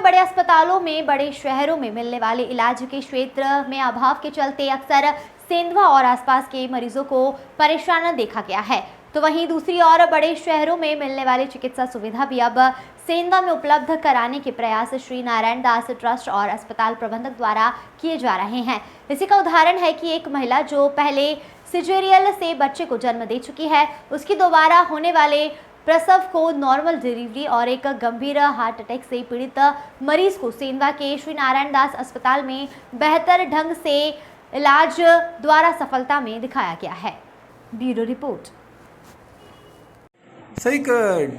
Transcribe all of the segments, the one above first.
बड़े अस्पतालों में बड़े शहरों में मिलने वाले इलाज के क्षेत्र में अभाव के चलते अक्सर सेंधवा और आसपास के मरीजों को परेशान देखा गया है। तो वहीं दूसरी ओर बड़े शहरों में मिलने वाली चिकित्सा सुविधा भी अब सेंधवा में उपलब्ध कराने के प्रयास श्री नारायण दास ट्रस्ट और अस्पताल प्रबंधक द्वारा किए जा रहे हैं। इसी का उदाहरण है कि एक महिला जो पहले सिजेरियल से बच्चे को जन्म दे चुकी है, उसकी दोबारा होने वाले प्रसव को नॉर्मल डिलीवरी और एक गंभीर हार्ट अटैक से पीड़ित मरीज को सेंधवा के श्री नारायण दास अस्पताल में बेहतर ढंग से इलाज द्वारा सफलता में दिखाया गया है। Bureau report. सर, एक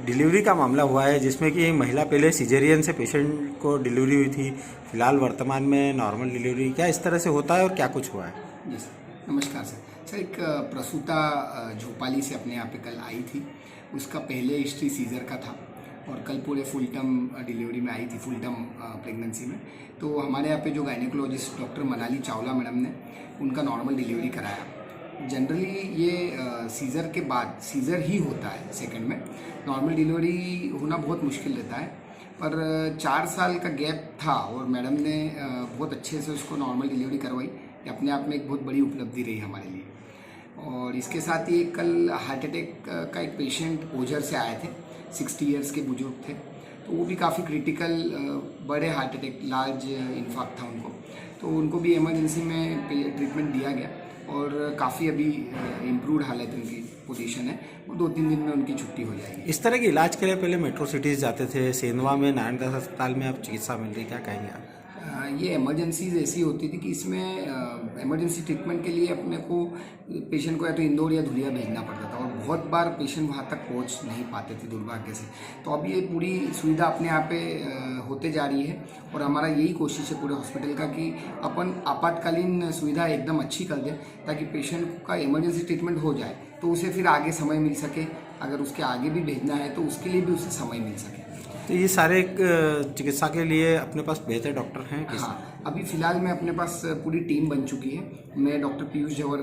डिलीवरी का मामला हुआ है जिसमें कि महिला पहले सिजेरियन से पेशेंट को डिलीवरी हुई थी, फिलहाल वर्तमान में नॉर्मल डिलीवरी, क्या इस तरह से होता है और क्या कुछ हुआ है? जी सर, नमस्कार सर। सर, एक प्रसूता झोपाली से अपने यहाँ पे कल आई थी। उसका पहले हिस्ट्री सीजर का था और कल पूरे फुल टर्म डिलीवरी में आई थी, फुल टर्म प्रेगनेंसी में। तो हमारे यहाँ पे जो gynaecologist doctor Manali Chawla madam ने उनका नॉर्मल डिलीवरी कराया। जनरली ये सीज़र के बाद सीज़र ही होता है सेकंड में, नॉर्मल डिलीवरी होना बहुत मुश्किल रहता है। पर 4 साल का गैप था और मैडम ने बहुत अच्छे से उसको नॉर्मल डिलीवरी करवाई। ये अपने आप में एक बहुत बड़ी उपलब्धि रही हमारे लिए। और इसके साथ ही कल हार्ट अटैक का एक पेशेंट ओझर से आए थे, 60 इयर्स के बुजुर्ग थे। तो वो भी काफ़ी क्रिटिकल बड़े हार्ट अटैक, लार्ज इन्फाक्ट था उनको। तो उनको भी इमरजेंसी में ट्रीटमेंट दिया गया और काफ़ी अभी इम्प्रूव्ड हालत उनकी पोजीशन है। वो 2-3 दिन में उनकी छुट्टी हो जाएगी। इस तरह के इलाज के लिए पहले मेट्रो सिटीज़ जाते थे, सेंधवा में नारायण दास अस्पताल में अब चिकित्सा मिल रही, क्या कहेंगे आप? ये इमरजेंसीज ऐसी होती थी कि इसमें इमरजेंसी ट्रीटमेंट के लिए अपने को पेशेंट को या तो इंदौर या धुलिया भेजना पड़ता था और बहुत बार पेशेंट वहाँ तक पहुँच नहीं पाते थे दुर्भाग्य से। तो अब ये पूरी सुविधा अपने यहाँ पे होते जा रही है और हमारा यही कोशिश है पूरे हॉस्पिटल का कि अपन आपातकालीन सुविधा एकदम अच्छी कर दें ताकि पेशेंट का इमरजेंसी ट्रीटमेंट हो जाए तो उसे फिर आगे समय मिल सके। अगर उसके आगे भी भेजना है तो उसके लिए भी उसे समय मिल सके। तो ये सारे चिकित्सा के लिए अपने पास बेहतर डॉक्टर हैं? हाँ, अभी फ़िलहाल में अपने पास पूरी टीम बन चुकी है। मैं डॉक्टर पीयूष जवर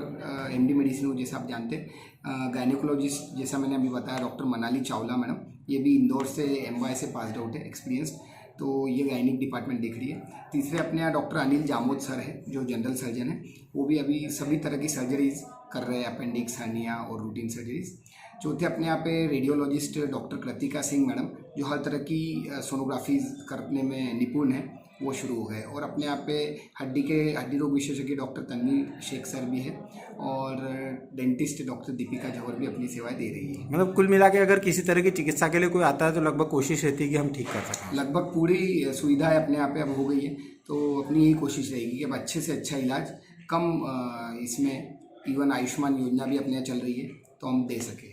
MD मेडिसिन हूँ, जैसा आप जानते हैं। गायनेकोलॉजिस्ट जैसा मैंने अभी बताया डॉक्टर मनाली चावला मैडम, ये भी इंदौर से MY से पास आउट है, एक्सपीरियंस। तो ये गायनिक डिपार्टमेंट देख रही है। तीसरे अपने यहाँ डॉक्टर अनिल जामोद सर है जो जनरल सर्जन है, वो भी अभी सभी तरह की सर्जरीज कर रहे हैं, अपेंडिक्स, हर्निया और रूटीन सर्जरीज। चौथे अपने यहाँ पे radiologist doctor Kritika Singh madam जो हर तरह की सोनोग्राफी करने में निपुण है, वो शुरू हो गए। और अपने यहाँ पे हड्डी रोग विशेषज्ञ डॉक्टर तन्वीर शेख सर भी है और डेंटिस्ट डॉक्टर दीपिका जवर भी अपनी सेवाएं दे रही है। मतलब कुल मिला के अगर किसी तरह की चिकित्सा के लिए कोई आता है तो लगभग कोशिश रहती है कि हम ठीक कर सकें। लगभग पूरी सुविधाएं अपने यहाँ पे अब हो गई है, तो अपनी यही कोशिश रहेगी कि अब अच्छे से अच्छा इलाज कम इसमें, इवन आयुष्मान योजना भी अपने यहाँ चल रही है तो हम दे सकें।